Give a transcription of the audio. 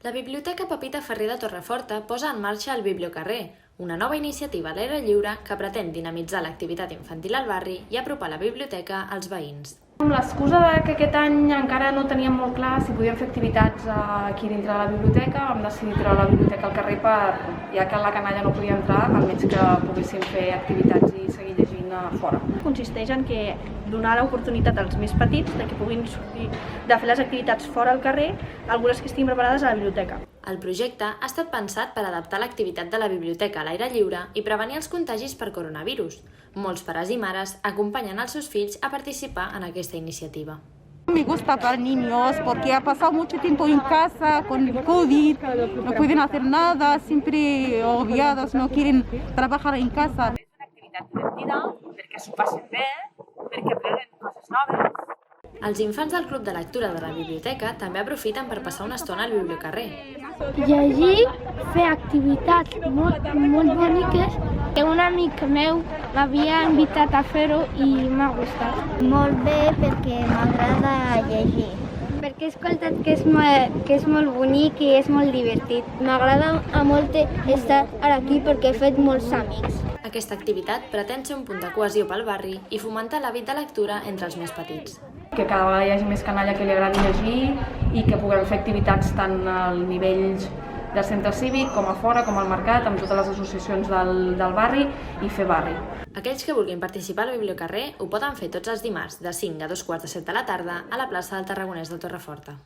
La Biblioteca Pepita Ferrer de Torreforta posa en marxa el Bibliocarrer, una nova iniciativa a l'aire lliure que pretén dinamitzar l'activitat infantil al barri i apropar la biblioteca als veïns. Amb l'excusa que aquest any encara no teníem molt clar si podíem fer activitats aquí dintre de la biblioteca, vam decidir treure la biblioteca al carrer ja que la canalla no podia entrar, almenys que poguéssim fer activitats i seguir llegint fora. Consisteix en que donar l'oportunitat als més petits de que puguin sortir de fer les activitats fora al carrer, algunes que estiguin preparades a la biblioteca. El projecte ha estat pensat per adaptar l'activitat de la biblioteca a l'aire lliure i prevenir els contagis per coronavirus. Molts pares i mares acompanyen els seus fills a participar en aquesta iniciativa. Me gusta para niños porque ha pasado mucho tiempo en casa con el COVID, no pueden hacer nada, siempre obviados, no quieren trabajar en casa. És una activitat divertida perquè s'ho passen bé, perquè aprenen coses noves. Els infants del Club de Lectura de la biblioteca també aprofiten per passar una estona al bibliocarrer. Llegir, fer activitats molt boniques. Un amic meu m'havia invitat a fer-ho i m'ha gustat. Molt bé perquè m'agrada llegir. Perquè he escoltat que és molt bonic i és molt divertit. M'agrada molt estar aquí perquè he fet molts amics. Aquesta activitat pretén ser un punt de cohesió pel barri i fomentar l'hàbit de lectura entre els més petits. Que cada vegada hi hagi més canalla que li agradi llegir i que puguem fer activitats tant al nivell del centre cívic com a fora, com al mercat, amb totes les associacions del barri i fer barri. Aquells que vulguin participar al Bibliocarrer ho poden fer tots els dimarts de 5 a 2:15 de la tarda a la plaça del Tarragonès de Torreforta.